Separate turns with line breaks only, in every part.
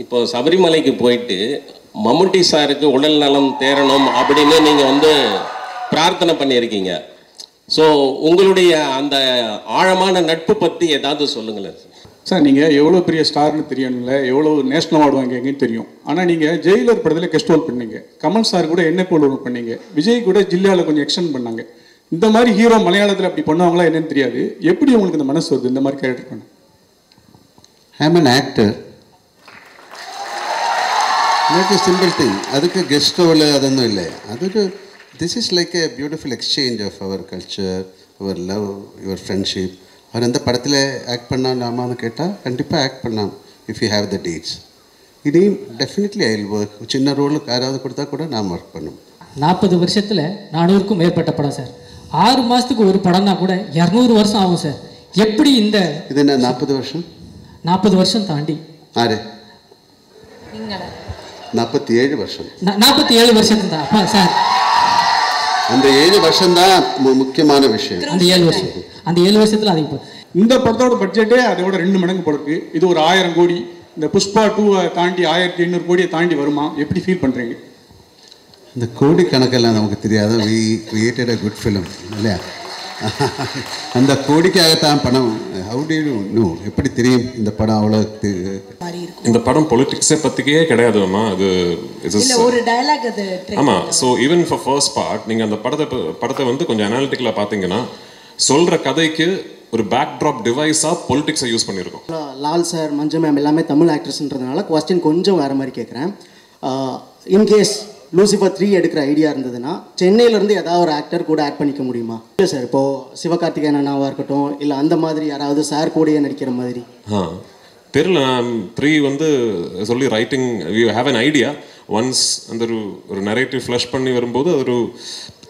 இப்போ சபரிமலைக்கு போயிட்டு மம்முட்டி சாருக்கு உடல் நலம் தேரணும் அப்படின்னு நீங்கள் வந்து பிரார்த்தனை பண்ணியிருக்கீங்க. ஸோ உங்களுடைய அந்த ஆழமான நட்பு பற்றி ஏதாவது சொல்லுங்களேன்
சார். நீங்கள் எவ்வளோ பெரிய ஸ்டார்னு தெரியணும்ல, எவ்வளோ நேஷனல் அவார்டு வாங்கிங்கன்னு தெரியும். ஆனால் நீங்கள் ஜெயிலர் படத்தில் கெஸ்ட் ரோல் பண்ணீங்க, கமல் சார் கூட என்ன போல் ரோல் பண்ணீங்க, விஜய் கூட ஜில்லாவில் கொஞ்சம் எக்ஸ்டெண்ட் பண்ணாங்க. இந்த மாதிரி ஹீரோ மலையாளத்தில் அப்படி பண்ணுவாங்களா என்னன்னு தெரியாது. எப்படி உங்களுக்கு இந்த மனசு வருது இந்த மாதிரி கேரக்டர் பண்ண?
ஐ ஆம் an actor. Not a simple thing. அதுக்கு கெஸ்ட் ரோல் அதொன்றும் இல்லை. அது this is like a beautiful exchange of our culture, our love, your friendship. அவர் அந்த படத்தில் ஆக்ட் பண்ணாமான்னு கேட்டால் கண்டிப்பாக ஆக்ட் பண்ணலாம் if you have the dates. இதையும் டெஃபினெட்லி ஐ வில் ஒர்க். சின்ன ரோலுக்கு யாராவது கொடுத்தா கூட நான் ஒர்க் பண்ணும்.
40 வருஷத்தில் 400க்கும் மேற்பட்ட படம் சார். 6 மாதத்துக்கு ஒரு படம்னா கூட 200 வருஷம் ஆகும் சார். எப்படி இந்த
இது என்ன 40 வருஷம்?
40 வருஷம் தாண்டி
ஆறு 47 வருஷம்.
47 வருஷத்துக்கு தான் சார்.
அந்த 7 வருஷம்தான் முக்கியமான விஷயம்.
அந்த 7 வருஷத்தில் அது இப்போ
இந்த படத்தோட பட்ஜெட்டே அதோட 2 மடங்கு போடுறது. இது ஒரு 1000 கோடி. இந்த புஷ்பா 2 தாண்டி 1500 கோடியை தாண்டி வருமா? எப்படி ஃபீல் பண்ணுறீங்க?
இந்த கோடி கணக்கெல்லாம் நமக்கு தெரியாது. We created a good film இல்லையா? அந்த கோடிக்காகத்தான் படம். How do you know? எப்படி தெரியும் இந்த படம் அவ்வளோ?
இந்த படம் பொலிட்டிக்ஸை பற்றிக்கே கிடையாதுமா. அது
ஒரு டயலாக் அது.
ஆமாம். So even for first part நீங்கள் அந்த படத்தை வந்து கொஞ்சம் அனாலிட்டிக்கலாக பார்த்தீங்கன்னா சொல்கிற கதைக்கு ஒரு பேக் ட்ராப் டிவைஸாக பொலிட்டிக்ஸை யூஸ் பண்ணியிருக்கோம்.
லால் சார், மஞ்சு மேம் எல்லாமே தமிழ் ஆக்ட்ரஸ்ன்றதுனால கொஸ்டின் கொஞ்சம் வேறு மாதிரி கேட்குறேன். இன்கேஸ் லூசிஃபர் 3 எடுக்கிற ஐடியா இருந்ததுன்னா சென்னையிலேருந்து ஏதாவது ஒரு ஆக்டர் கூட ஆட் பண்ணிக்க முடியுமா? இல்லை சார், இப்போது சிவகார்த்திகேயன் அண்ணாவாக இருக்கட்டும், இல்லை அந்த மாதிரி யாராவது சார் கூடயே நடிக்கிற மாதிரி.
தெரியல. 3 வந்து சொல்லி writing we have an idea. Once அந்த ஒரு நரேட்டிவ் ஃப்ளஷ் பண்ணி வரும்போது அது ஒரு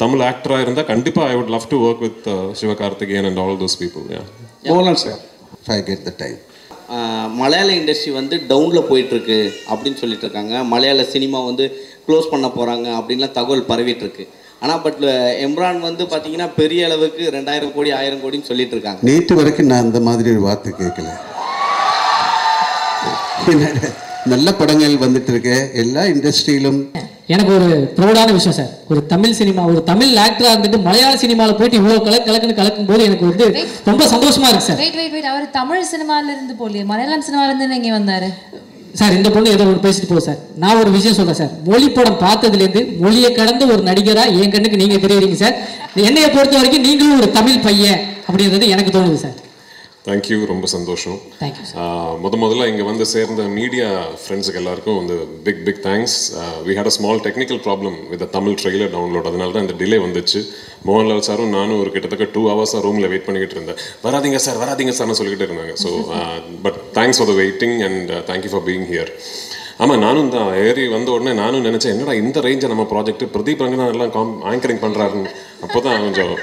தமிழ் ஆக்டராக இருந்தால் கண்டிப்பாக I would love to work with Sivakarthikeyan and all those people.
போகலாம் sir,
if I get the time.
மலையாள இண்டஸ்ட்ரி வந்து டவுனில் போயிட்டுருக்கு அப்படின்னு சொல்லிட்டு இருக்காங்க. மலையாள சினிமா வந்து க்ளோஸ் பண்ண போகிறாங்க அப்படின்லாம் தகவல் பரவிட்டுருக்கு. ஆனால் பட் எம்ரான் வந்து பார்த்தீங்கன்னா பெரிய அளவுக்கு 2000 கோடி 1000 கோடின்னு சொல்லிட்டு இருக்காங்க.
நேற்று வரைக்கும் நான் அந்த மாதிரி ஒரு வார்த்தை கேட்கல. நல்ல படங்கள் வந்துட்டு இருக்கு எல்லா இண்டஸ்ட்ரியிலும்.
எனக்கு ஒரு ப்ரௌடான விஷயம் சார். ஒரு தமிழ் சினிமா, ஒரு தமிழ் ஆக்டராக இருந்துட்டு மலையாள சினிமாவில் போயிட்டு இவ்வளோ கலக்குன்னு கலக்கும் போது எனக்கு வந்து ரொம்ப சந்தோஷமா இருக்கு சார்.
வெயிட் அவர் தமிழ் சினிமாவிலிருந்து போலியே, மலையாளம் சினிமாவிலிருந்து இங்கே வந்தார்
சார். இந்த பொண்ணு ஏதோ ஒரு பேசிட்டு போகுது சார். நான் ஒரு விஷயம் சொல்கிறேன் சார். மொழி படம் பார்த்ததுலேருந்து மொழியை கடந்த ஒரு நடிகராக என் கண்ணுக்கு நீங்கள் தெரியுறீங்க சார். என்னையை பொறுத்த வரைக்கும் நீங்களும் ஒரு தமிழ் பையன் அப்படின்றது எனக்கு தோணுது சார்.
தேங்க்யூ, ரொம்ப சந்தோஷம்.
Thank you sir.
முதல்ல இங்கே வந்து சேர்ந்த மீடியா ஃப்ரெண்ட்ஸுக்கு எல்லாருக்கும் வந்து big thanks. We had a small technical problem with Tamil trailer download. அதனால தான் இந்த டிலே வந்துச்சு. மோகன்லால் சாரும் நானும் ஒரு கிட்டத்தட்ட 2 ஹவர்ஸாக ரூமில் வெயிட் பண்ணிக்கிட்டு இருந்தேன். வராதிங்க சார்னு சொல்லிக்கிட்டு இருந்தாங்க. So but thanks for the waiting and thank you for being here. ஆமாம், நானும் தான் ஏறி வந்த உடனே நானும் நினச்சேன், என்னடா இந்த ரேஞ்சை நம்ம ப்ராஜெக்ட் பிரதீப் ரங்கனா எல்லாம் ஆங்கரிங் பண்ணுறாருன்னு. அப்போ தான் கொஞ்சம்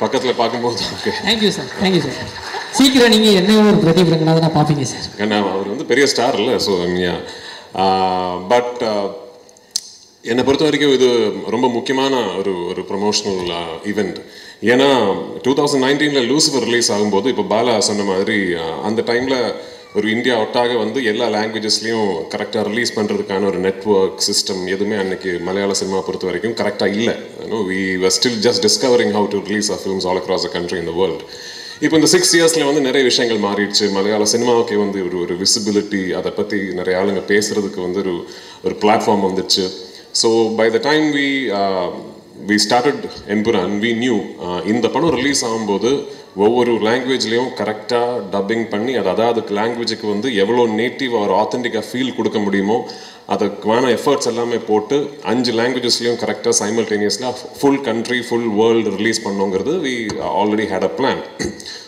பக்கத்தில் பார்க்கும்போது okay.
Thank you sir, thank you sir. சீக்கிரம் நீங்கள் என்ன ஒரு பிரதீப் ரங்கநாதனா பார்ப்பீங்க சார்.
ஏன்னா அவர் வந்து பெரிய ஸ்டார் இல்லை. ஸோ பட் என்னை பொறுத்த வரைக்கும் இது ரொம்ப முக்கியமான ஒரு ப்ரொமோஷனல் ஈவெண்ட். ஏன்னா 2019 லூசிஃபர் ரிலீஸ் ஆகும்போது இப்போ பாலா சொன்ன மாதிரி அந்த டைமில் ஒரு இந்தியா ஒட்டாக வந்து எல்லா லாங்குவேஜஸ்லையும் கரெக்டாக ரிலீஸ் பண்ணுறதுக்கான ஒரு நெட்வொர்க் சிஸ்டம் எதுவுமே அன்றைக்கி மலையாள சினிமா பொறுத்த வரைக்கும் கரெக்டாக இல்லை. We were still just discovering how to release of films all across the country in the world. இப்போ இந்த 6 இயர்ஸில் வந்து நிறைய விஷயங்கள் மாறிடுச்சு. மலையாள சினிமாவுக்கு வந்து ஒரு விசிபிலிட்டி, அதை பற்றி நிறைய ஆளுங்க பேசுகிறதுக்கு வந்து ஒரு பிளாட்ஃபார்ம் வந்துச்சு. So by the time we started Empuraan, we knew இந்த படம் ரிலீஸ் ஆகும்போது ஒவ்வொரு லாங்குவேஜ்லேயும் கரெக்டாக டப்பிங் பண்ணி அதுக்கு லாங்குவேஜுக்கு வந்து எவ்வளோ நேட்டிவ் ஒரு ஆத்தென்டிக்காக ஃபீல் கொடுக்க முடியுமோ அதுக்கான எஃபர்ட்ஸ் எல்லாமே போட்டு 5 லாங்குவேஜஸ்லையும் கரெக்டாக சைமல்டேனியஸில் full country full world release பண்ணோங்கிறது we already had a plan.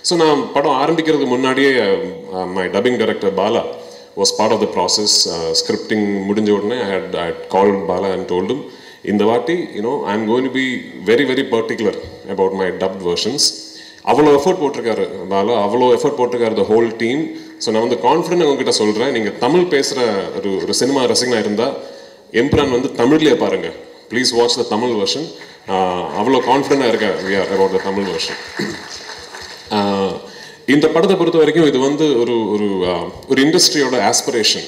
So நான் படம் ஆரம்பிக்கிறதுக்கு முன்னாடியே my dubbing director Bala was part of the process. Scripting முடிஞ்ச உடனே I had called Bala and told him, இந்த வாட்டி I'm going to be very very particular about my dubbed versions. அவ்வளோ effort போட்டிருக்காரு பாலா, அவ்வளோ எஃபர்ட் போட்டிருக்காரு the whole team. ஸோ நான் வந்து கான்ஃபிடென்ட் உங்ககிட்ட சொல்கிறேன், நீங்கள் தமிழ் பேசுகிற ஒரு சினிமா ரசிகனாக இருந்தால் எம்புரான் வந்து தமிழ்லேயே பாருங்கள். Please watch the Tamil version. அவ்வளோ கான்ஃபிடென்ட்டாக இருக்கேன் we are about the Tamil version. இந்த படத்தை பொறுத்த வரைக்கும் இது வந்து ஒரு இண்டஸ்ட்ரியோட ஆஸ்பிரேஷன்.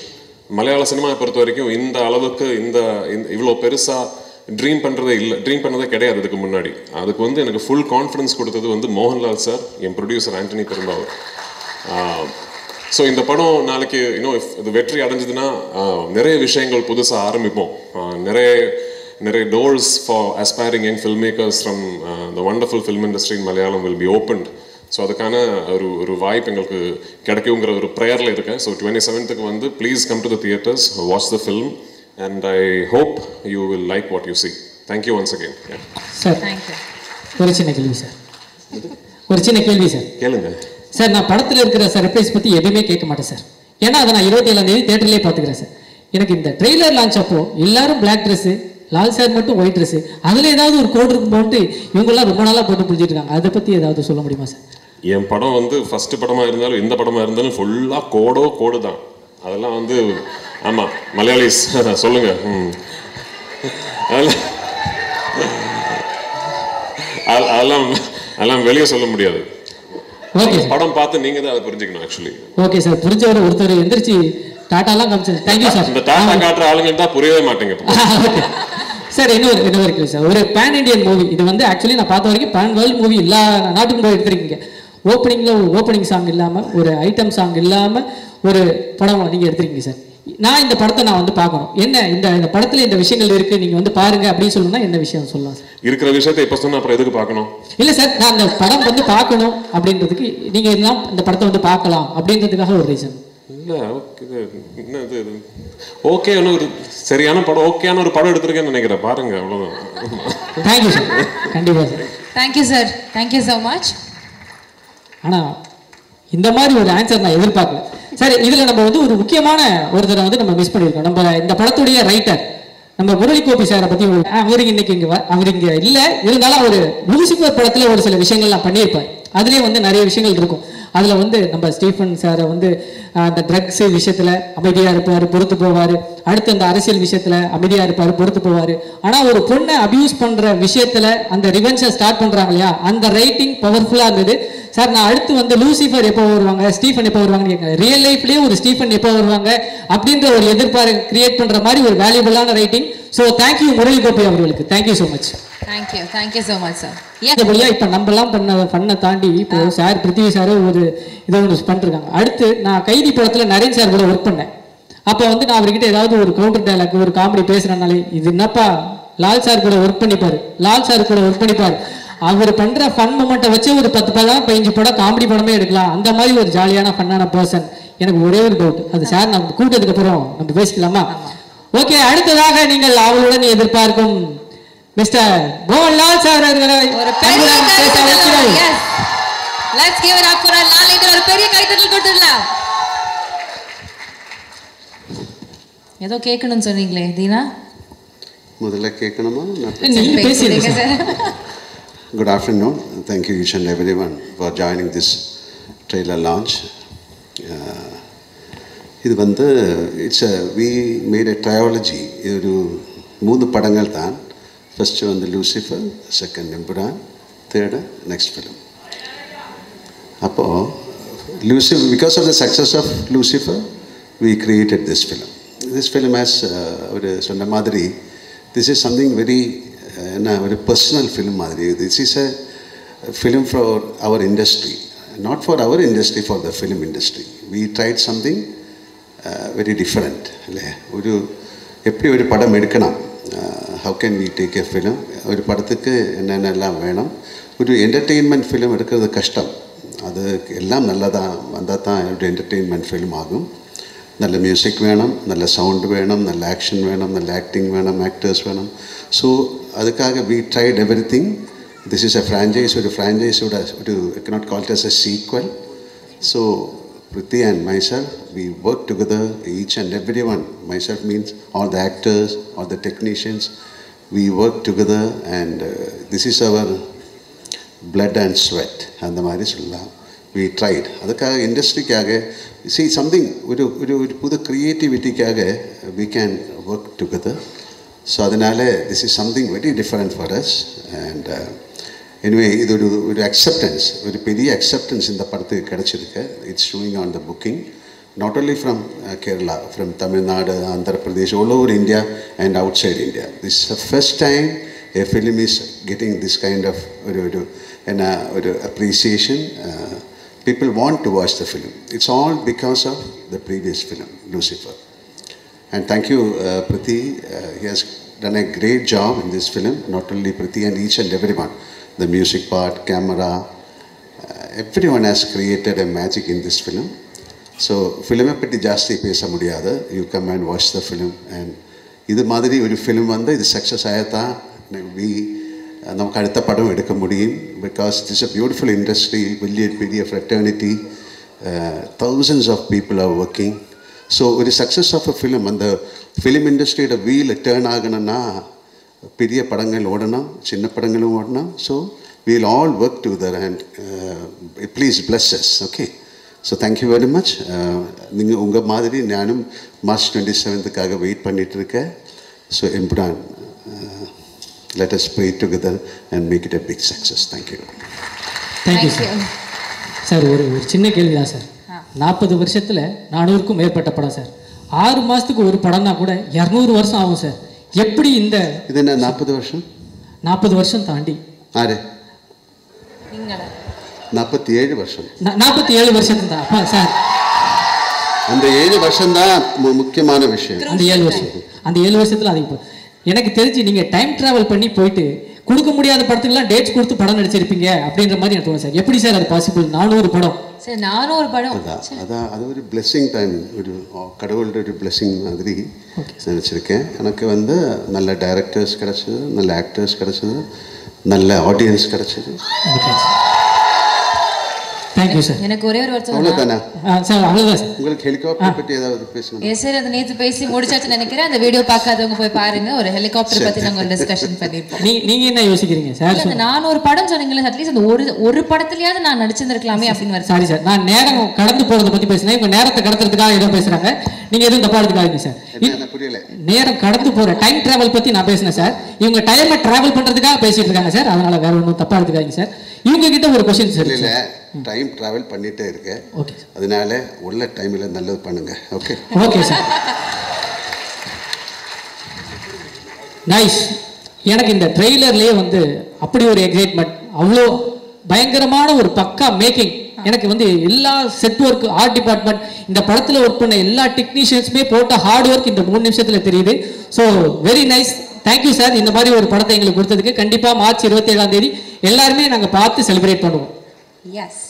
மலையாள சினிமாவை பொறுத்த வரைக்கும் இந்த அளவுக்கு இவ்வளோ பெருசாக ட்ரீம் பண்ணதே கிடையாது இதுக்கு முன்னாடி. அதுக்கு வந்து எனக்கு ஃபுல் கான்ஃபிடன்ஸ் கொடுத்தது வந்து மோகன்லால் சார், என் ப்ரொடியூசர் ஆண்டனி பெரும்பாவூர். ஸோ இந்த படம் நாளைக்கு இன்னும் இது வெற்றி அடைஞ்சதுன்னா நிறைய விஷயங்கள் புதுசாக ஆரம்பிப்போம். நிறைய doors for aspiring young filmmakers from the wonderful film industry in Malayalam will be opened. So அதுக்கான ஒரு வாய்ப்பு எங்களுக்கு கிடைக்குங்கிற ஒரு ப்ரேயரில் இருக்கேன். ஸோ 27th வந்து please come to the theatres, watch the film, and I hope you will like what you see. Thank you once again.
Sir ஒரு சின்ன கேள்வி சார்.
கேளுங்க
சார். நான் படத்தில் இருக்கிற சர்ப்ரைஸ் பற்றி எதுவுமே கேட்க மாட்டேன் சார். ஏன்னா அதை நான் 27ஆம் தேதி தேட்டர்லேயே பார்த்துக்கிறேன் சார். எனக்கு இந்த ட்ரெய்லர் லான்ச் அப்போ எல்லாரும் பிளாக் ட்ரெஸ்ஸு, லால் சார் மட்டும் ஒயிட் ட்ரெஸ்ஸு, அதில் ஏதாவது ஒரு கோடு இருக்கும் போட்டு இவங்கெல்லாம் ரொம்ப நாளாக போட்டு புரிஞ்சிட்டு இருக்காங்க. அதை பற்றி ஏதாவது சொல்ல முடியுமா சார்?
என் படம் வந்து ஃபர்ஸ்ட் படமாக இருந்தாலும் எந்த படமாக இருந்தாலும் ஃபுல்லாக கோடு தான். அதெல்லாம் வந்து ஆமாம் மலையாளிஸ் சொல்லுங்க. அதெல்லாம் வெளியே சொல்ல முடியாது. படம் பார்த்து நீங்க தான் அதை புரிஞ்சுக்கணும். Actually
okay sir. புரிஞ்சவர் ஒருத்தர் எந்திரிச்சு டாட்டாலாம் காமிச்சாரு. Thank you sir.
இந்த டாட்டா காட்டுற ஆளுங்க தான் புரியவே மாட்டேங்க
சார். இன்னொரு கேள்வி சார். ஒரு பேன் இண்டியன் மூவி இது வந்து ஆக்சுவலி நான் பார்த்த வரைக்கும் பேன் வேர்ல்டு மூவி எல்லா நாட்டுக்கும் போய் எடுத்துருக்கீங்க. ஓப்பனிங்கில் ஒரு ஓப்பனிங் சாங் இல்லாமல், ஒரு ஐட்டம் சாங் இல்லாமல் ஒரு படம் நீங்கள் எடுத்துருக்கீங்க சார். நான் இந்த படத்தை வந்து பார்க்கணும், என்ன இந்த படத்தில் இந்த விஷயங்கள் இருக்குது, நீங்கள் வந்து பாருங்க அப்படின்னு சொல்லணும்னா என்ன விஷயம் சொல்லலாம் சார்?
இருக்கிற விஷயத்தை இப்போ சொன்னால் அப்புறம் எதுக்கு பார்க்கணும்?
இல்லை சார், நான் இந்த படம் வந்து பார்க்கணும் அப்படின்றதுக்கு நீங்கள் எல்லாம் இந்த படத்தை வந்து பார்க்கலாம் அப்படின்றதுக்காக ஒரு ரீசன்.
இல்லை ஓகே ஒரு சரியான படம், ஓகேயான ஒரு படம் எடுத்திருக்கேன்னு நினைக்கிறேன். பாருங்க, அவ்வளோதான்.
Thank you sir. கண்டிப்பாக sir.
Thank you sir. Thank you so much.
ஆனால் இந்த மாதிரி ஒரு ஆன்சர் நான் எதிர்பார்க்கல சார். இதில் நம்ம வந்து ஒரு முக்கியமான ஒருத்தரை வந்து நம்ம மிஸ் பண்ணியிருக்கோம். நம்ம இந்த படத்துடைய ரைட்டர் நம்ம முரளி கோபி சாரை பற்றி அவருக்கு இன்னைக்கு அவர் இங்கே இல்லை, இருந்தாலும் அவர் லூசிஃபர் படத்தில் ஒரு சில விஷயங்கள்லாம் பண்ணியிருப்பார். அதுலேயே வந்து நிறைய விஷயங்கள் இருக்கும். அதில் வந்து நம்ம ஸ்டீஃபன் சாரை வந்து அந்த ட்ரக்ஸ் விஷயத்தில் அமைதியாக இருப்பார், பொறுத்து போவார். அடுத்து அந்த அரசியல் விஷயத்தில் அமைதியாக இருப்பார், பொறுத்து போவார். ஆனால் ஒரு பொண்ணை அபியூஸ் பண்ணுற விஷயத்தில் அந்த ரிவென்ஸை ஸ்டார்ட் பண்ணுறாங்க இல்லையா, அந்த ரைட்டிங் பவர்ஃபுல்லாக இருந்தது சார். நான் அடுத்து வந்து லூசிஃபர் எப்போ வருவாங்க, ஸ்டீஃபன் எப்போ வருவாங்கன்னு கேட்குறேன். ரியல் லைஃப்லேயே ஒரு ஸ்டீஃபன் எப்போ வருவாங்க அப்படின்ற ஒரு எதிர்பார்ப்பு கிரியேட் பண்ணுற மாதிரி ஒரு வேல்யூபிளான writing. So thank you Murali Gopi அவர்களுக்கு. Thank you so much.
Thank you so much sir.
இப்போ நம்மலாம் பண்ண தாண்டி இப்போ சார் பிருத்திவி சார் ஒரு இதை ஒன்று பண்ணிருக்காங்க. அடுத்து நான் கைதி படத்தில் நரேன் சார் கூட ஒர்க் பண்ணேன். அப்போ வந்து நான் அவர்கிட்ட ஏதாவது ஒரு கவுண்டர் டைலாக் ஒரு காமெடி பேசுகிறனாலே இது என்னப்பா லால் சார் கூட ஒர்க் பண்ணிப்பார், அவர் பண்ணுற ஃபன் மொமெண்ட்டை வச்சு ஒரு 10 படம் 15 படம் காமெடி படமே எடுக்கலாம். அந்த மாதிரி ஒரு ஜாலியான ஃபன்னான பர்சன். எனக்கு ஒரே ஒரு டவுட், அது சார் நம்ம கூட்டத்துக்கு அப்புறம் நம்ம பேசிக்கலாமா? ஓகே. அடுத்ததாக நீங்கள் அவளுடன் எதிர்பார்க்கும் மிஸ்டர் மோகன்லால் சார் அவர்களை
ஒரு பெரிய கைத்தட்டல் கொடுத்துடலாம். ஏதோ கேட்கணும்னு சொன்னீங்களே தீனா,
முதல்ல கேட்கணுமா?
பேசுறீங்க sir.
Good afternoon. Thank you each and everyone for joining this trailer launch. இது வந்து we made a trilogy. இது ஒரு 3 படங்கள் தான். ஃபர்ஸ்ட் வந்து Lucifer, second Empuraan, third next film. அப்போது Lucifer, because of the success of Lucifer we created this film. This film has ஒரு சொன்ன மாதிரி this is something very very personal film மாதிரி. This is a film for our industry, not for our industry, for the film industry. We tried something very different. ஒரு எப்படி ஒரு படம் எடுக்கணும், how can we take a film, ஒரு படத்துக்கு என்னென்னலாம் வேணும், ஒரு என்டர்டெயின்மெண்ட் ஃபிலிம் எடுக்கிறது கஷ்டம். அது எல்லாம் நல்லதாக வந்தால் தான் ஒரு என்டர்டெயின்மெண்ட் ஃபிலிம் ஆகும். நல்ல மியூசிக் வேணும், நல்ல சவுண்ட் வேணும், நல்ல ஆக்ஷன் வேணும், நல்ல ஆக்டிங் வேணும், ஆக்டர்ஸ் வேணும். ஸோ அதுக்காக we tried everything. This is a franchise. ஒரு franchise-ஓட I cannot call it as a sequel. So Priti and myself, we work together, each and everyone. Myself means all the actors, all the technicians. We work together and this is our blood and sweat. அந்த மாதிரி சொல்லலாம். We tried. அதுக்காக இண்டஸ்ட்ரிக்காக see something, ஒரு புது கிரியேட்டிவிட்டிக்காக we can work together. So அதனால் this is something very different for us. And anyway, இது ஒரு acceptance, ஒரு பெரிய அக்செப்டன்ஸ் இந்த படத்துக்கு கிடச்சிருக்கு. It's showing on the booking. not only from Kerala, from Tamil Nadu, Andhra Pradesh, all over India and outside India. This is the first time a film is getting this kind of appreciation. People want to watch the film. It's all because of the previous film, Lucifer. And thank you, Priti. He has done a great job in this film, not only Priti and each and everyone. The music part, camera, everyone has created a magic in this film. So, film பற்றி ஜாஸ்தி பேச முடியாது. You come and watch the film. And இது மாதிரி ஒரு film வந்து இது success ஆயத்தான் நமக்கு அடுத்த படம் எடுக்க முடியும். Because it is a beautiful industry, பெரிய fraternity, thousands of people are working. So, ஒரு சக்ஸஸ் ஆஃப் அ ஃபிலிம், அந்த ஃபிலிம் இண்டஸ்ட்ரியோட வீல் டேர்ன் ஆகணும்னா பெரிய படங்கள் ஓடணும், சின்ன படங்களும் ஓடணும். So we'll all work together and please bless us, okay? So thank you very much. நீங்கள் உங்கள் மாதிரி நானும் March 27th வெயிட் பண்ணிட்டு இருக்கேன். So Imran, let us pray together and make it a big success. Thank you.
Thank you, sir. Sir ஒரு சின்ன கேள்வி தான் சார். 40 வருஷத்தில் 400க்கும் மேற்பட்ட படம் சார். 6 மாதத்துக்கு ஒரு படம்னா கூட 200 வருஷம் ஆகும் சார். எப்படி இந்த
இது என்ன 40 வருஷம்?
40 வருஷம் தாண்டி
ஆறு 47 வருஷம்.
47 வருஷத்துக்கு தான் அப்பா சார்.
அந்த 7 வருஷம் தான் முக்கியமான விஷயம்.
அந்த 7 வருஷத்தில் அது இப்போ எனக்கு தெரிஞ்சு நீங்கள் டைம் ட்ராவல் பண்ணி போயிட்டு கொடுக்க முடியாத படத்துக்குலாம் டேட்ஸ் கொடுத்து படம் நடிச்சிருப்பீங்க அப்படின்ற மாதிரி எனக்கு தோணும் சார். எப்படி சார் அது பாசிபிள்? 400 படம்
சார், 400 படம்.
அதான் அது ஒரு பிளெஸ்ஸிங் டைம், ஒரு கடவுளோட ஒரு பிளெஸ்ஸிங் மாதிரி நினச்சிருக்கேன். எனக்கு வந்து நல்ல டைரக்டர்ஸ் கிடச்சிது, நல்ல ஆக்டர்ஸ் கிடச்சிது, நல்ல ஆடியன்ஸ் கிடச்சிது.
Thank you sir.
எனக்கு ஒரே ஒரு வார்த்தை
அவ்வளோதானே
சார்? அவ்வளோதான் சார்.
உங்களுக்கு ஹெலிகாப்டர் பற்றி ஏதாவது பேசணும்?
எஸ் சார், அது நேற்று பேசி முடிச்சாச்சுன்னு நினைக்கிறேன். அந்த வீடியோ பார்க்காதவங்க போய் பாருங்க. ஒரு ஹெலிகாப்டர் பற்றி நாங்கள் டிஸ்கஷன் பண்ணியிருப்போம்.
நீங்க என்ன யோசிக்கிறீங்க சார்?
அந்த 400 படம் சொன்னீங்களே, அட்லீஸ்ட் அந்த ஒரு படத்துலயாவது நான் நடிச்சிருந்திருக்கலாமே அப்படின்னு வருது.
சாரி சார், நான் நேரம் கடந்து போறதை பத்தி பேசுறேன். இவங்க நேரத்தை கடத்துறதுக்காக ஏதோ பேசுறாங்க. நீங்க எதுவும் தப்பா எடுத்துக்காதீங்க சார்.
புரியல.
நேரம் கடந்து போற டைம் டிராவல் பத்தி நான் பேசினேன் சார். இவங்க டைமை டிராவல் பண்றதுக்காக பேசிட்டு இருக்காங்க சார். அதனால வேற ஒன்றும் தப்பா எடுத்துக்காதீங்க சார். இவங்க கிட்ட ஒரு கொஸ்டின் சார்.
இல்ல, டைம் டிராவல் பண்ணிட்டே இருக்கேன். ஓகே, அதனால உள்ள டைம்ல நல்லது பண்ணுங்க. Okay
okay sir. நைஸ். எனக்கு இந்த ட்ரெய்லர்லயே வந்து அப்படி ஒரு எக்ஸைட்மெண்ட், அவ்வளோ பயங்கரமான ஒரு பக்கா மேக்கிங். எனக்கு வந்து எல்லா செட் ஒர்க், ஆர்ட் டிபார்ட்மெண்ட், இந்த படத்தில் ஒர்க் பண்ண எல்லா டெக்னீஷியன்ஸுமே போட்ட ஹார்ட் ஒர்க் இந்த 3 நிமிஷத்தில் தெரியுது. So very nice. Thank you sir. இந்த மாதிரி ஒரு படத்தை எங்களுக்கு கொடுத்ததுக்கு. கண்டிப்பாக மார்ச் 27ஆம் தேதி எல்லாருமே நாங்கள் பார்த்து செலிப்ரேட் பண்ணுவோம்.
எஸ்,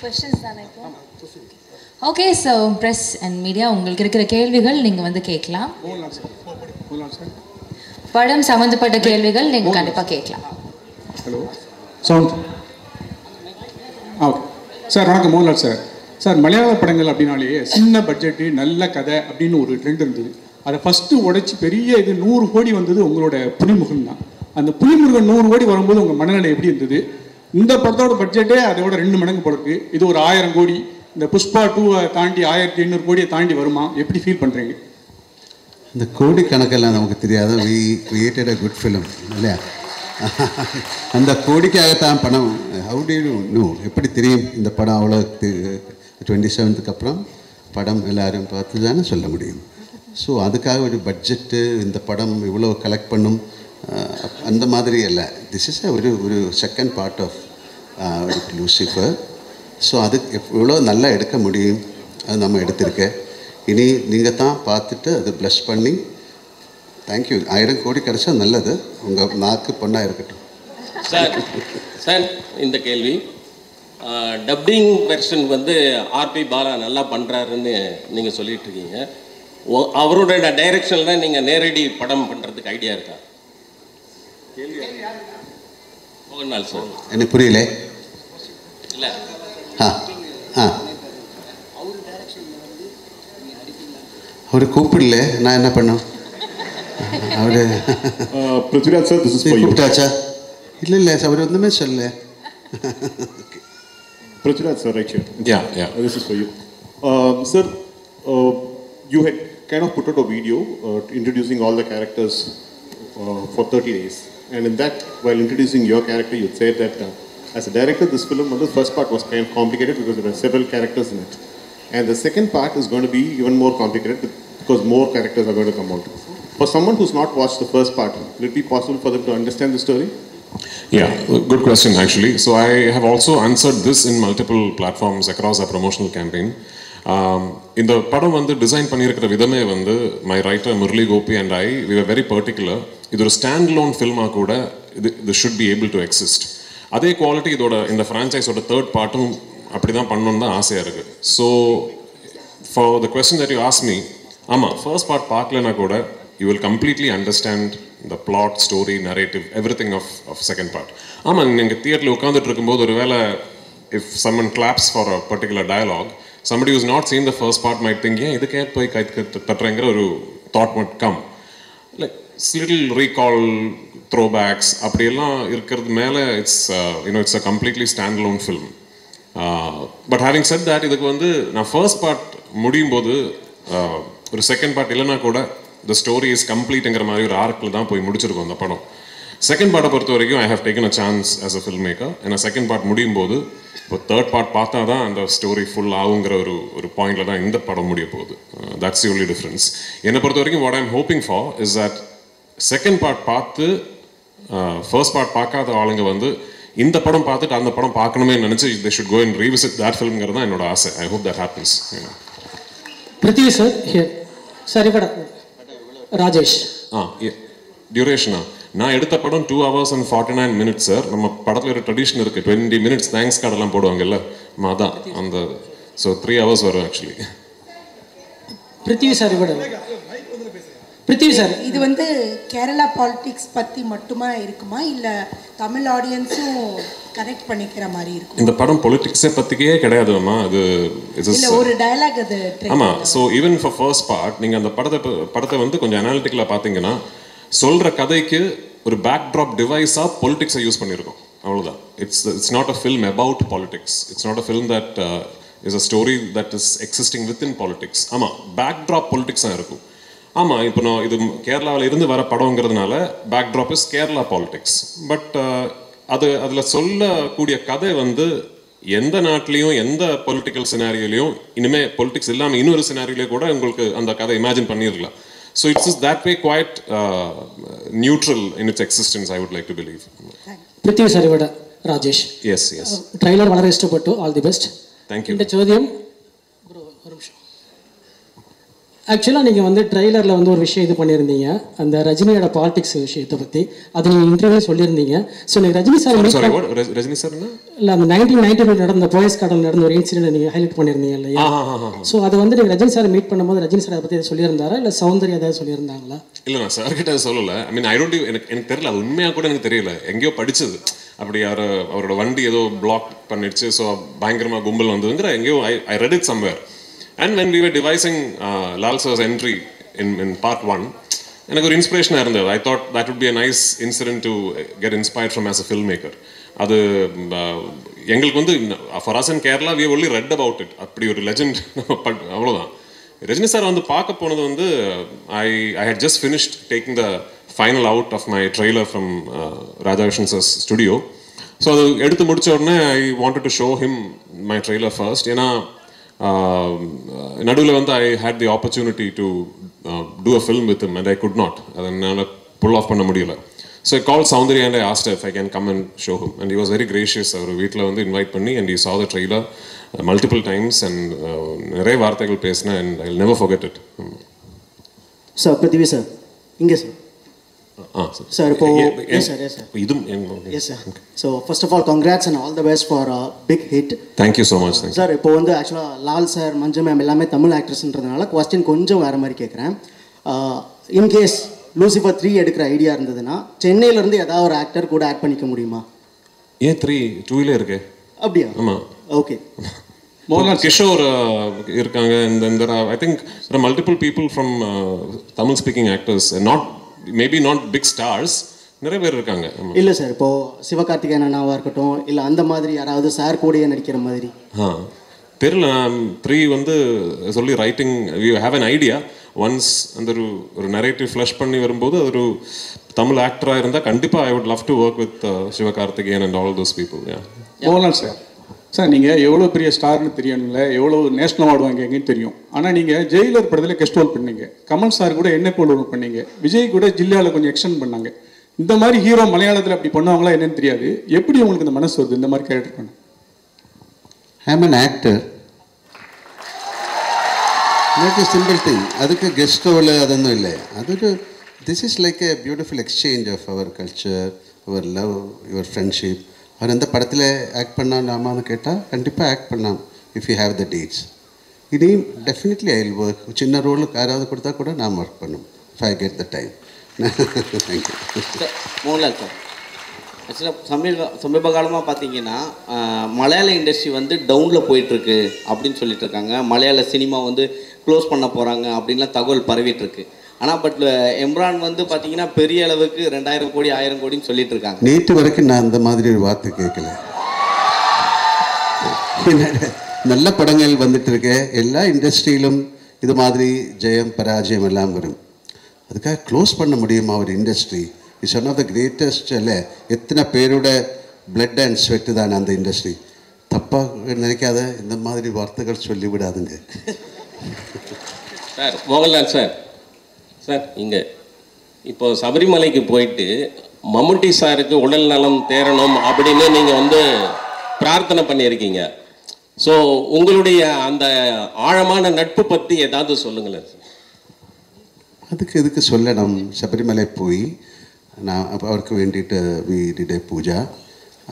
क्वेश्चंस தானே இப்போ? Okay, so press and media, உங்களுக்கு இருக்கிற கேள்விகள் நீங்கள் வந்து கேட்கலாம். படம் சம்மந்தப்பட்ட கேள்விகள் நீங்கள் கண்டிப்பாக கேட்கலாம்.
Hello, sound. ஓகே சார், வணக்கம். மோகன்லால் சார். சார், மலையாள படங்கள் அப்படின்னாலே சின்ன பட்ஜெட்டு நல்ல கதை அப்படின்னு ஒரு ட்ரெண்ட் இருந்தது. அதை ஃபஸ்ட்டு உடைச்சி பெரிய இது 100 கோடி வந்தது உங்களோட புலிமுருகன் தான். அந்த புலிமுருகன் 100 கோடி வரும்போது உங்கள் மனநிலை எப்படி இருந்தது? இந்த படத்தோட பட்ஜெட்டே அதோட 2 மடங்கு போடுறது. இது ஒரு 1000 கோடி. இந்த புஷ்பா 2 தாண்டி 1500 கோடியை தாண்டி வருமா? எப்படி ஃபீல் பண்ணுறீங்க?
இந்த கோடி கணக்கெல்லாம் நமக்கு தெரியாத. We created a good film இல்லையா? அந்த கோடிக்காகத்தான் படம். How do you know? எப்படி தெரியும் இந்த படம் அவ்வளோ 27க்கு அப்புறம் படம் எல்லாரும் பார்த்து தானே சொல்ல முடியும். ஸோ அதுக்காக ஒரு பட்ஜெட்டு, இந்த படம் இவ்வளோ கலெக்ட் பண்ணும் அந்த மாதிரி இல்லை. திஸ் இஸ் ஒரு second part of Lucifer. So அது எவ்வளோ நல்லா எடுக்க முடியும் அது நம்ம எடுத்திருக்கேன். இனி நீங்கள் தான் பார்த்துட்டு அது ப்ளஸ் பண்ணி. தேங்க்யூ. 1000 கோடி கிடச்சா நல்லது. உங்கள் நாக்கு பொண்ணாக இருக்கட்டும்.
சார், இந்த கேள்வி டப்பிங் வெர்ஷன் வந்து ஆர்பி பாலா நல்லா பண்ணுறாருன்னு நீங்கள் சொல்லிட்டு இருக்கீங்க. அவரோட டைரக்ஷனில் நீங்கள் நேரடி படம் பண்ணுறதுக்கு ஐடியா இருக்கா? மோகன்லால் சார்.
எனக்கு புரியல.
இல்லை,
அவரு கூப்பிடல, நான் என்ன பண்ணோம்? அவரு
Prithviraj sir, this is for you.
கூப்பிட்டாச்சா? இல்லை அவர் ஒன்றுமே சொல்லல.
Prithviraj sir, right here.
Yeah.
This is for you. Sir, you had kind of put out a video introducing all the characters for 30 days. And in that, while introducing your character, you said that as a director, this film, the first part was kind of complicated because there were several characters in it. And the second part is going to be even more complicated because more characters are going to come out. For someone who's not watched the first part, will it be possible for them to understand the story?
Yeah, good question actually. So I have also answered this in multiple platforms across our promotional campaign. இந்த படம் வந்து design பண்ணியிருக்கிற விதமே வந்து my writer Murali Gopy and I we are very particular. இது ஒரு stand alone ஃபில்மாக கூட இது should be able to exist. அதே குவாலிட்டி இதோட இந்த ஃப்ரான்ச்சைஸோட தேர்ட் பார்ட்டும் அப்படி தான் பண்ணணும்னு தான் ஆசையாக இருக்குது. So for the question that you ask me, ஆமாம் ஃபர்ஸ்ட் பார்ட் பார்க்கலனா கூட you will completely understand the plot, story, narrative, everything of second part. ஆமாம், நீங்கள் தியேட்டரில் உட்காந்துட்டு இருக்கும்போது ஒரு வேளை if someone claps for a particular dialogue, somebody who's not seen the first part might think, yeah, இதுக்கே போய் கை தட்டுறங்கிற ஒரு thought might come. Like little recall, throwbacks அப்படியெல்லாம் இருக்கிறது மேலே it's a completely standalone film. But having said that, இதுக்கு வந்து நான் first part முடியும் போது ஒரு செகண்ட் பார்ட் இல்லைனா கூட the story is completeங்கிற மாதிரி ஒரு ஆர்க்கில் தான் போய் முடிச்சிருக்கோம் அந்த படம். செகண்ட் பார்ட்டை பொறுத்த வரைக்கும் I have taken a chance as a film maker. ஏன்னா செகண்ட் பார்ட் முடியும் போது இப்போ தேர்ட் பார்ட் பார்த்தா தான் அந்த ஸ்டோரி ஃபுல் ஆகுங்கிற ஒரு பாயிண்டில் தான் இந்த படம் முடிய போகுது. That's the only difference. என்னை பொறுத்த வரைக்கும் what I am hoping for is that second part பார்த்து ஃபர்ஸ்ட் பார்ட் பார்க்காத ஆளுங்க வந்து இந்த படம் பார்த்துட்டு அந்த படம் பார்க்கணுமே நினச்சி they should go and revisit that ஃபில்ம்ங்கிறது தான் என்னோட ஆசை. I hope that happens.
Prithvi sir here. சரி பட ராஜேஷ்.
டியூரேஷனா நான் எடுத்த படம் 2 hours and 49 minutes சார். நம்ம படத்தில் ஒரு ட்ரெடிஷன் இருக்குது, 20 minutes தேங்க்ஸ் கார்டெல்லாம் போடுவாங்கல்ல, அதான் அந்த. ஸோ 3 hours வரும் ஆக்சுவலி.
பிருத்திவி சார் கூட பிருத்திவி சார்,
இது வந்து கேரளா பாலிடிக்ஸ் பற்றி மட்டுமா இருக்குமா இல்லை தமிழ் ஆடியன்ஸும் கனெக்ட் பண்ணிக்கிற மாதிரி இருக்கும்?
இந்த படம் பொலிட்டிக்ஸை பற்றிக்கே கிடையாதுமா, அது
ஒரு டயலாக் அது.
ஆமாம். So even for first part நீங்கள் அந்த படத்தை வந்து கொஞ்சம் அனாலிட்டிக்கலாக பார்த்தீங்கன்னா சொல்கிற கதைக்கு ஒரு பேக்ட்ராப் டிவைஸாக பொலிட்டிக்ஸை யூஸ் பண்ணியிருக்கோம், அவ்வளோதான். It's not a film about politics. It's not a film that is a story that is existing within politics. ஆமாம், பேக்ட்ராப் பொலிட்டிக்ஸாக இருக்கும். ஆமாம், இப்போ நான் இது கேரளாவில் இருந்து வர படங்கிறதுனால backdrop is Kerala politics. But அதில் சொல்லக்கூடிய கதை வந்து எந்த நாட்டிலையும் எந்த பொலிட்டிக்கல் சினாரியோலையும் இனிமேல் பொலிட்டிக்ஸ் இல்லாமல் இன்னொரு சினாரியோலையும் கூட உங்களுக்கு அந்த கதை இமேஜின் பண்ணிடலாம். So it's just that way quite neutral in its existence, I would like to believe.
Prithvi sir விட ராஜேஷ்.
Yes.
ட்ரைலர் வளர இஷ்டப்பட்டு all the best.
Thank you.
இந்த சோதியம் ஒரு நிமிஷம். ஆக்சுவலாக நீங்கள் வந்து ட்ரெய்லரில் வந்து ஒரு விஷயம் இது பண்ணியிருந்தீங்க, அந்த ரஜினியோட பாலிடிக்ஸ் விஷயத்தை பற்றி. அது நீங்கள் இன்டர்வியூ சொல்லியிருந்தீங்க. ஸோ நீங்கள் ரஜினி சார்
ரஜினி சார்
இல்லை அந்த 1990 நடந்த போயஸ் கார்டன் நடந்த ஒரு இன்சிடென்ட் நீங்கள் ஹைலைட் பண்ணியிருந்தீங்க இல்லையா? ஸோ அது வந்து நீங்கள் ரஜினி சார் மீட் பண்ணும்போது ரஜினி சார் அதை பற்றி சொல்லியிருந்தாரா இல்லை சௌந்தர்யா ஏதாவது சொல்லியிருந்தாங்களா?
இல்லை, நான் சார் கிட்ட சொல்லலை. ஐ மீன் எனக்கு தெரியல, அது உண்மையாக கூட எனக்கு தெரியல. எங்கேயோ படித்தது அப்படி அவரோட வண்டி ஏதோ பிளாக் பண்ணிடுச்சு, ஸோ பயங்கரமாக கும்பல் வந்ததுங்கிற எங்கேயோ I read it somewhere. And when we were devising Lal Sir's entry in part 1, எனக்கு ஒரு இன்ஸ்பிரேஷனாக இருந்தது. I thought that would be a nice incident to get inspired from as a filmmaker. அது எங்களுக்கு வந்து for us in Kerala we have only read about it. அப்படி ஒரு legend அவ்வளோதான். ரஜினி சார் வந்து பார்க்க போனது வந்து I had just finished taking the final out of my trailer from Radhakrishnan sir's studio. So அது எடுத்து முடித்த உடனே I wanted to show him my trailer first. ஏன்னா நடுவில் வந்து I had the opportunity to do a film with him and I could not. அதை என்னால் pull off பண்ண முடியல. So I called Soundarya and I asked her if I can come and show him, and he was very gracious. அவர் வீட்டில் வந்து invite பண்ணி and he saw the trailer multiple times and நிறைய வார்த்தைகள் பேசினேன் and I'll never forget it.
Sir Prithvi sir இங்கே sir. Sir இப்போ yes sir. So first of all congrats and all the best for big hit.
Thank you so much.
Sir இப்போ வந்து ஆக்சுவலாக Lal sir, மஞ்சு ma'am எல்லாமே Tamil ஆக்ட்ரஸ்ன்றதுனால question கொஞ்சம் வேறு மாதிரி கேட்குறேன். இன்கேஸ் லூசிஃபர் 3 எடுக்கிற ஐடியா இருந்ததுன்னா சென்னையிலேருந்து ஏதாவது ஒரு ஆக்டர் கூட ஆட் பண்ணிக்க முடியுமா?
ஏன் 2 இருக்கு?
அப்படியா?
ஆமாம்.
ஓகே.
கிஷோர் இருக்காங்க. இந்த I think there are multiple people from Tamil speaking actors, maybe not big stars, நிறைய பேர் இருக்காங்க.
இல்லை சார், இப்போ சிவகார்த்திகேயன் அண்ணாவாக இருக்கட்டும், இல்லை அந்த மாதிரி யாராவது சார் கூடயே நடிக்கிற மாதிரி.
தெரியல. 3 வந்து சொல்லி writing we have an idea. Once அந்த ஒரு நரேட்டிவ் ஃப்ளஷ் பண்ணி வரும்போது ஒரு தமிழ் ஆக்டராக இருந்தால் கண்டிப்பாக I would love to work with Sivakarthikeyan and all those people.
Mohanlal sir sir நீங்கள் எவ்வளோ பெரிய ஸ்டார்னு தெரியணும்ல, எவ்வளோ நேஷனல் அவார்டு வாங்கிங்கன்னு தெரியும். ஆனால் நீங்கள் ஜெயிலர் படத்தில் கெஸ்ட் ரோல் பண்ணீங்க. கமல் சார் கூட என்ன போல் ரோல் பண்ணீங்க. விஜய் கூட ஜில்லாவில் கொஞ்சம் எக்ஸ்டெண்ட் பண்ணாங்க. இந்த மாதிரி ஹீரோ மலையாளத்தில் அப்படி பண்ணுவாங்களா என்னன்னு தெரியாது. எப்படி உங்களுக்கு இந்த மனசு வருது இந்த மாதிரி கேரக்டர் பண்ண?
I am an actor, not a simple thing. அதுக்கு கெஸ்ட் ரோல் அதொന്നും இல்லை. அതൊരു this is like a beautiful exchange of our culture, your love, your friendship. அவர் எந்த படத்தில் ஆக்ட் பண்ணாலாமான்னு கேட்டால் கண்டிப்பாக ஆக்ட் பண்ணலாம் if you have the dates. இதையும் டெஃபினெட்லி ஐ வில் ஒர்க். சின்ன ரோலுக்கு யாராவது கொடுத்தா கூட நான் ஒர்க் பண்ணும் if I get the time. Thank you.
Mohanlal sir, ஆக்சுவலாக சமீப காலமாக பார்த்தீங்கன்னா மலையாள இண்டஸ்ட்ரி வந்து டவுனில் போயிட்டுருக்கு அப்படின்னு சொல்லிட்டு இருக்காங்க. மலையாள சினிமா வந்து க்ளோஸ் பண்ண போகிறாங்க அப்படின்லாம் தகவல் பரவிட்டுருக்கு. ஆனால் பட் எம்ரான் வந்து பார்த்தீங்கன்னா பெரிய அளவுக்கு 2000 கோடி 1000 கோடின்னு சொல்லிட்டு இருக்காங்க.
நேற்று வரைக்கும் நான் அந்த மாதிரி ஒரு வார்த்தை கேட்கல. நல்ல படங்கள் வந்துட்டு இருக்க எல்லா இண்டஸ்ட்ரியிலும் இது மாதிரி ஜெயம் பராஜயம் எல்லாம் வரும். அதுக்காக க்ளோஸ் பண்ண முடியுமா ஒரு industry? It's one of the greatest. இல்லை, எத்தனை பேரோட பிளட் அண்ட் ஸ்வெட்டு தான் அந்த இண்டஸ்ட்ரி. தப்பாக நினைக்காத இந்த மாதிரி வார்த்தைகள் சொல்லிவிடாதுங்க.
சார் மோகன்லால் சார், சார் இங்கே இப்போ சபரிமலைக்கு போயிட்டு மம்முட்டி சாருக்கு உடல் நலம் தேரணும் அப்படின்னு நீங்கள் வந்து பிரார்த்தனை பண்ணியிருக்கீங்க. ஸோ உங்களுடைய அந்த ஆழமான நட்பு பற்றி ஏதாவது சொல்லுங்களேன் சார்.
அதுக்கு சொல்லணும். சபரிமலை போய் நான் அவருக்கு வேண்டிட்டு வி டிட் எ பூஜா.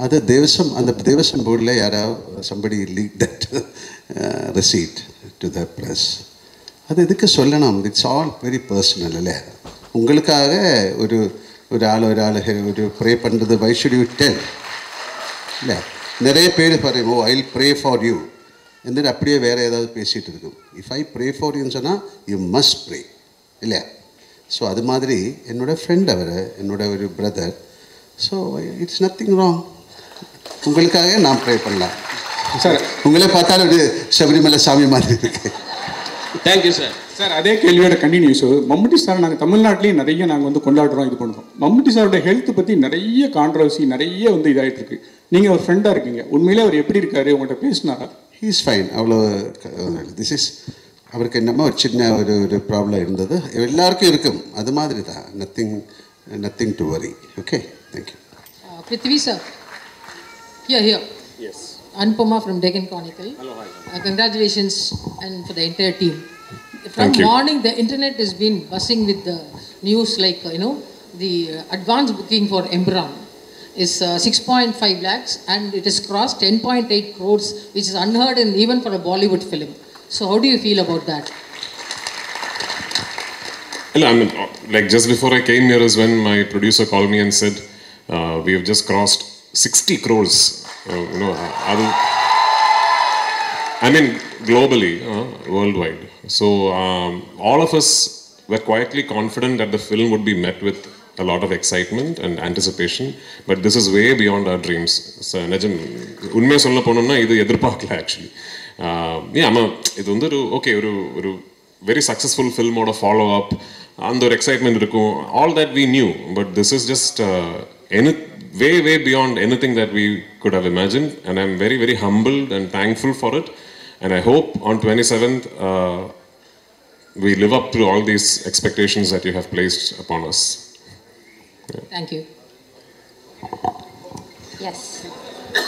அது தேவசம், அந்த தேவசம் போர்டில் யாராவது somebody leak that receipt to the press. அது எதுக்கு சொல்லணும்? It's all very personal. இல்லை, உங்களுக்காக ஒரு ஆள் ஒரு ப்ரே பண்ணுறது வை ஷுட் யூ டெல்? இல்லை, நிறைய பேர் பாருங்க, oh I will pray for you എന്നിട്ട് அப்படியே வேறு ஏதாவது பேசிகிட்டு இருக்கும். இஃப் ஐ ப்ரே ஃபார் யூன்னு சொன்னால் யூ மஸ்ட் ப்ரே, இல்லையா? ஸோ அது மாதிரி என்னோடய ஃப்ரெண்ட் அவர், என்னோட ஒரு brother. So it's nothing wrong. உங்களுக்காக நான் ப்ரே பண்ணலாம் சார். உங்களே பார்த்தாலும் ஒரு சபரிமலை சாமி மாதிரி இருக்கு.
Thank you sir.
சார் அதே கேள்வியோட கண்டினியூஸ். மம்முட்டி சார் நாங்கள் தமிழ்நாட்டிலையும் நிறைய நாங்கள் வந்து கொண்டாடுறோம், இது பண்ணுறோம். மம்முட்டி சாரோட ஹெல்த் பற்றி நிறைய கான்ட்ரவர்சி நிறைய வந்து இதாகிட்டு இருக்கு. நீங்கள் ஒரு ஃப்ரெண்டாக இருக்கீங்க, உண்மையிலே அவர் எப்படி இருக்காரு? உங்கள்கிட்ட பேசினாரா?
He is fine. அவ்வளோ திஸ் இஸ் அவருக்கு என்னமோ ஒரு சின்ன ஒரு ப்ராப்ளம் இருந்தது, எல்லாருக்கும் இருக்கும், அது மாதிரி தான். Nothing to worry. Okay, thank you.
Prithvi sir. Here.
Yes.
Anupama from Deccan Chronicle.
Hello, hi.
Congratulations and for the entire team. From
Thank you.
morning, the internet has been buzzing with the news like, the advance booking for Embran is 6.5 lakhs and it has crossed 10.8 crores, which is unheard in even for a Bollywood film. So how do you feel about that?
I mean, like just before I came here is when my producer called me and said, we have just crossed 60 crores. I mean, globally, worldwide. So all of us were quietly confident that the film would be met with a lot of excitement and anticipation, but this is way beyond our dreams. So, unmaiya solla ponumna idu edirpaakala actually. இது வந்து ஒரு very successful film oda follow up and the excitement irukum, all that we knew, but this is just way beyond anything that we could have imagined, and I'm very, very humbled and thankful for it, and I hope on 27th we live up to all these expectations that you have placed upon us. Yeah.
Thank you.
Yes.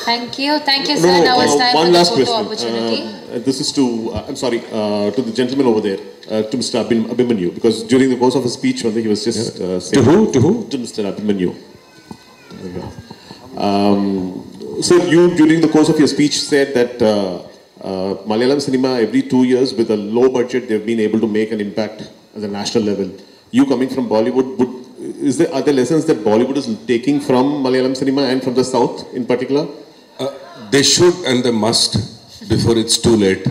Thank you, sir. Now it's time
one
for the
last
photo
question.
opportunity.
This is to, I'm sorry, to the gentleman over there, to Mr. Abhimanyu, because during the course of his speech, he was just saying...
To who?
To Mr. Abhimanyu. Sir, you during the course of your speech said that Malayalam cinema every 2 years with a low budget they've been able to make an impact at the national level. You coming from Bollywood, are there lessons that Bollywood is taking from Malayalam cinema and from the South in particular?
They should and they must before it's too late.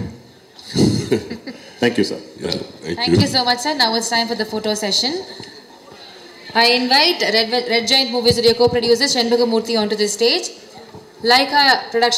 Thank you, sir.
Yeah,
Thank you so much, sir. Now it's time for the photo session. I invite Red Giant Movies co-producer Shanmugamurthy onto the stage. Laika Production